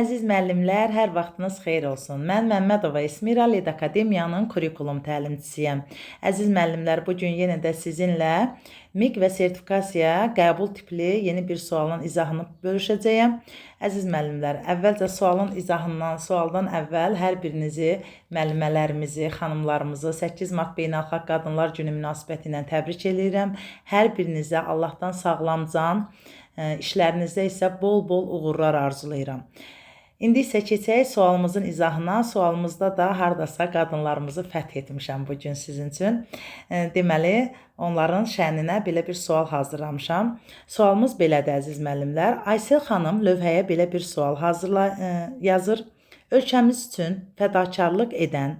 Əziz müəllimlər, hər vaxtınız xeyir olsun. Mən Məmmədova Esmira, Led Akademiyanın kurikulum təlimçisiyəm. Əziz müəllimlər, bugün yenə də sizinlə MİQ və sertifikasiya qəbul tipli yeni bir sualın izahını bölüşəcəyəm. Əziz müəllimlər, əvvəlcə sualdan əvvəl hər birinizi, müəllimələrimizi, xanımlarımızı 8 Mart Beynəlxalq Qadınlar Günü münasibəti ilə təbrik edirəm. Hər birinizə Allahdan sağlam can, işlərinizdə isə bol-bol uğurlar arzulayıram. İndi isə keçək sualımızın izahına. Sualımızda da hardasa qadınlarımızı fəth etmişəm bugün sizin üçün. Deməli, onların şəninə belə bir sual hazırlamışam. Sualımız belədir, əziz müəllimlər. Aysel xanım lövhəyə belə bir sual yazır. Ölkəmiz üçün fədakarlıq edən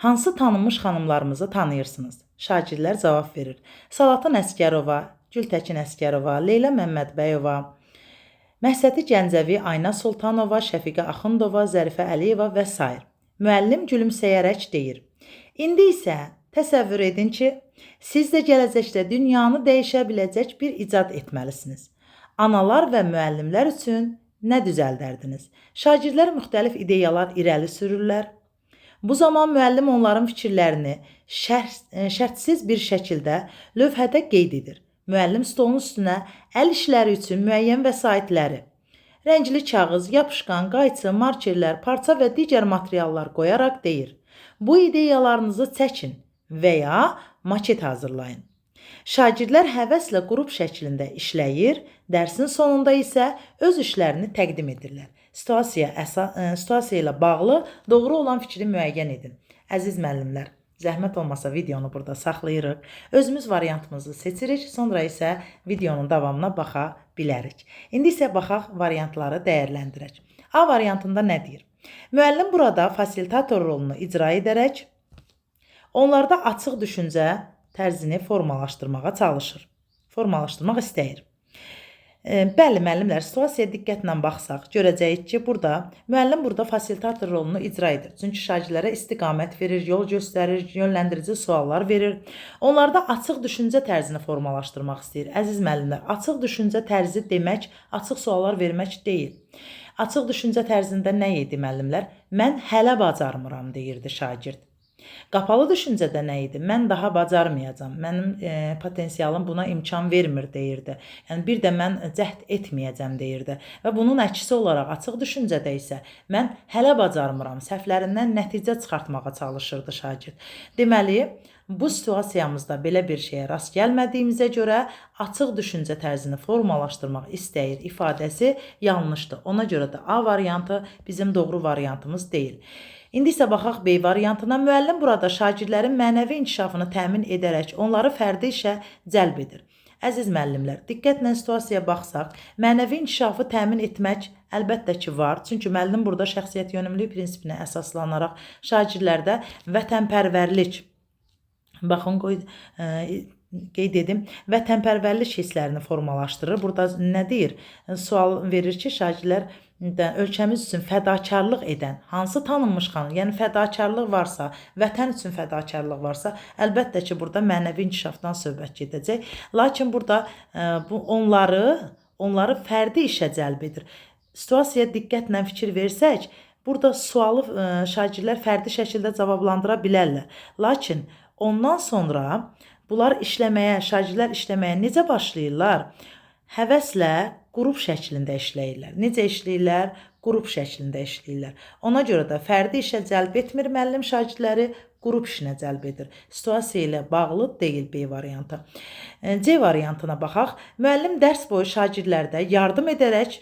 hansı tanınmış xanımlarımızı tanıyırsınız? Şagirdlər cavab verir. Salatın Əskərova, Gültəkin Əskərova, Leyla Məmmədbəyova, Məhsəti Gəncəvi, Ayna Sultanova, Şəfiqə Axundova, Zərifə Əliyeva və s. Müəllim gülümsəyərək deyir. İndi isə təsəvvür edin ki, siz də gələcəkdə dünyanı dəyişə biləcək bir icad etməlisiniz. Analar və müəllimlər üçün nə düzəldərdiniz? Şagirdlər müxtəlif ideyalar irəli sürürlər. Bu zaman müəllim onların fikirlərini şərtsiz bir şəkildə lövhədə qeyd edir. Müəllim stolun üstünə əl işləri üçün müəyyən vəsaitləri, rəngli kağız, yapışqan, qayçı, markerlər, parça və digər materiallar qoyaraq deyir. Bu ideyalarınızı çəkin və ya maket hazırlayın. Şagirdlər həvəslə qrup şəklində işləyir, dərsin sonunda isə öz işlərini təqdim edirlər. Situasiya ilə bağlı doğru olan fikri müəyyən edin. Əziz müəllimlər, zəhmət olmasa videonu burada saxlayırıq. Özümüz variantımızı seçirik, sonra isə videonun davamına baxa bilərik. İndi isə baxaq variantları dəyərləndirək. A variantında nə deyir? Müəllim burada fasilitator rolunu icra edərək onlarda açıq düşüncə tərzini formalaşdırmaq istəyir. Bəli, müəllimlər, situasiyaya diqqətlə baxsaq, görəcəyik ki, müəllim burada fasilitator rolunu icra edir. Çünki şagirdlərə istiqamət verir, yol göstərir, yönləndirici suallar verir. Onlarda açıq düşüncə tərzini formalaşdırmaq istəyir. Əziz müəllimlər, açıq düşüncə tərzi demək, açıq suallar vermək deyil. Açıq düşüncə tərzində nə idi müəllimlər? Mən hələ bacarmıram, deyirdi şagird. Qapalı düşüncədə nə idi? Mən daha bacarmayacam, mənim potensialım buna imkan vermir, deyirdi. Yəni, bir də mən cəhd etməyəcəm, deyirdi. Və bunun əksi olaraq açıq düşüncədə isə mən hələ bacarmıram, səhvlərindən nəticə çıxartmağa çalışırdı şagird. Deməli, bu situasiyamızda belə bir şeyə rast gəlmədiyimizə görə açıq düşüncə tərzini formalaşdırmaq istəyir ifadəsi yanlışdır. Ona görə də A variantı bizim doğru variantımız deyil. İndi isə baxaq B variantına. Müəllim burada şagirdlərin mənəvi inkişafını təmin edərək onları fərdi işə cəlb edir. Əziz müəllimlər, diqqətlə situasiyaya baxsaq, mənəvi inkişafı təmin etmək əlbəttə ki var. Çünki müəllim burada şəxsiyyət yönümlülük prinsipinə əsaslanaraq şagirdlərdə vətənpərvərlik, baxın qeyd edim, vətənpərvərlik hisslərini formalaşdırır. Burada nə deyir? Sual verir ki, şagirdlər ölkəmiz üçün fədakarlıq edən hansı tanınmış xanım, yəni fədakarlıq varsa, vətən üçün fədakarlıq varsa, əlbəttə ki, burada mənəvi inkişafdan söhbət gedəcək. Lakin burada onları fərdi işə cəlb edir. Situasiyaya diqqətlə fikir versək, burada sualı şagirdlər fərdi şəkildə cavablandıra bilərlər. Lakin ondan sonra bunlar şagirdlər işləməyə necə başlayırlar? Həvəslə qrup şəklində işləyirlər. Necə işləyirlər? Qrup şəklində işləyirlər. Ona görə də fərdi işə cəlb etmir müəllim şagirdləri, qrup işinə cəlb edir. Situasiya ilə bağlı deyil B variantı. C variantına baxaq. Müəllim dərs boyu şagirdlərə yardım edərək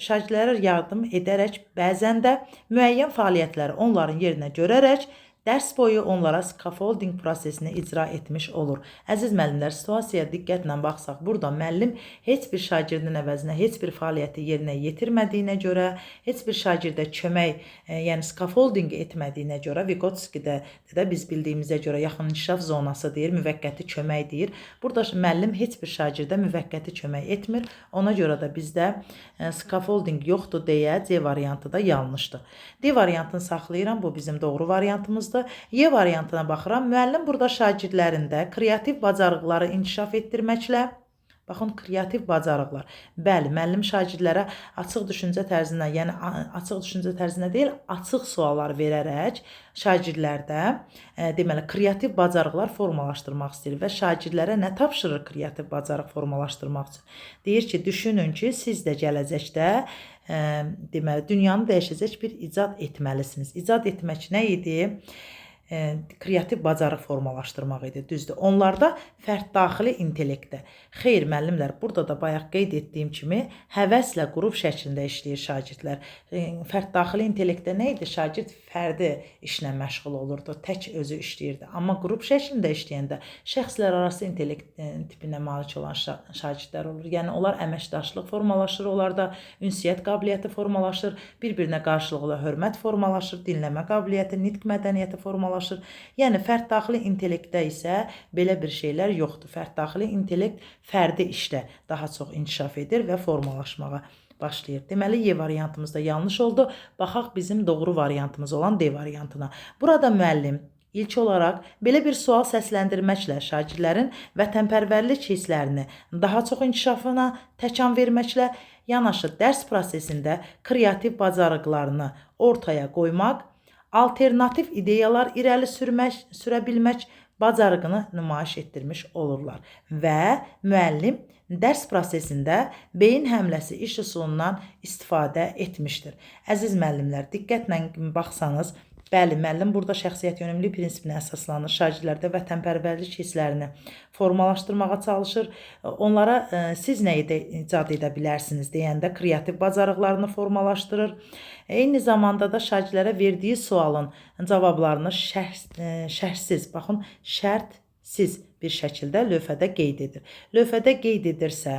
bəzən də müəyyən fəaliyyətləri onların yerinə görərək dərs boyu onlara scaffolding prosesini icra etmiş olur. Əziz müəllimlər, situasiyaya diqqətlə baxsaq, burada müəllim heç bir şagirdin əvəzinə heç bir fəaliyyəti yerinə yetirmədiyinə görə, heç bir şagirdə kömək, yəni scaffolding etmədiyinə görə, Vygotsky'də də biz bildiyimizə görə yaxın inkişaf zonası deyir, müvəqqəti kömək deyir. Burada müəllim heç bir şagirdə müvəqqəti kömək etmir. Ona görə də bizdə scaffolding yoxdur deyə C variantı da yanlışdır. D variantını saxlayıram, bu bizim doğru variantımızdır. Y variantına baxıram. Müəllim burada şagirdlərində kreativ bacarıqları inkişaf etdirməklə Baxın, kreativ bacarıqlar. Bəli, müəllim şagirdlərə açıq düşüncə tərzinə, yəni açıq düşüncə tərzinə deyil, açıq suallar verərək şagirdlərdə deməli kreativ bacarıqlar formalaşdırmaq istəyir və şagirdlərə nə tapşırır kreativ bacarıq formalaşdırmaq üçün? Deyir ki, düşünün ki, siz də gələcəkdə deməli dünyanı dəyişəcək bir icad etməlisiniz. İcad etmək nə idi? Kreativ bacarıq formalaşdırmaq idi, düzdür. Onlarda fərd daxili intellektdə. Xeyr, müəllimlər, burada da bayaq qeyd etdiyim kimi həvəslə qrup şəklində işləyir şagirdlər. Fərd daxili intellektdə nə idi? Şagird fərdi işlə məşğul olurdu, tək özü işləyirdi. Amma qrup şəklində işləyəndə şəxslər arası intellekt tipinə malik olan şagirdlər olur. Yəni onlar əməkdaşlıq formalaşır, onlarda ünsiyyət qabiliyyəti formalaşır, bir-birinə qarşılıqlı hörmət formalaşır, dinləmə qabiliyyəti, nitq mədəniyyəti formalaşır. Yəni, fərd daxili intellektdə isə belə bir şeylər yoxdur. Fərd daxili intellekt fərdi işdə daha çox inkişaf edir və formalaşmağa başlayır. Deməli, Y variantımız da yanlış oldu. Baxaq bizim doğru variantımız olan D variantına. Burada müəllim İlk olaraq belə bir sual səsləndirməklə şagirdlərin vətənpərvərlik hisslərini daha çox inkişafına təkan verməklə yanaşı dərs prosesində kreativ bacarıqlarını ortaya qoymaq, alternativ ideyalar irəli sürə bilmək bacarığını nümayiş etdirmiş olurlar və müəllim dərs prosesində beyin həmləsi iş üsulundan istifadə etmişdir. Əziz müəllimlər, diqqətlə baxsanız, bəli, müəllim burada şəxsiyyət yönümlülük prinsipinə əsaslanır. Şagirdlərdə vətənpərvərlik hisslərini formalaşdırmağa çalışır. Onlara siz nə icad edə bilərsiniz deyəndə kreativ bacarıqlarını formalaşdırır. Eyni zamanda da şagirdlərə verdiyi sualın cavablarını şərtsiz, baxın, şərtsiz bir şəkildə lövhədə qeyd edir. Lövhədə qeyd edirsə,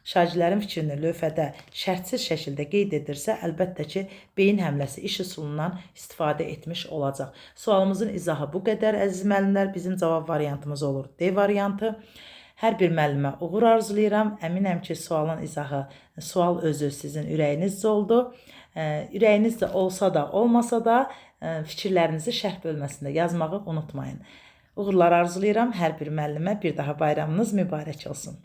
şagirdlərin fikrini lövhədə şərtsiz şəkildə qeyd edirsə, əlbəttə ki, beyin həmləsi iş üsulundan istifadə etmiş olacaq. Sualımızın izahı bu qədər, əziz müəllimlər. Bizim cavab variantımız olur D variantı. Hər bir müəllimə uğur arzulayıram. Əminəm ki, sualın izahı, sual özü sizin ürəyinizcə oldu. Ürəyinizcə olsa da, olmasa da fikirlərinizi şərh bölməsində yazmağı unutmayın. Uğurlar arzulayıram hər bir müəllimə. Bir daha bayramınız mübarək olsun.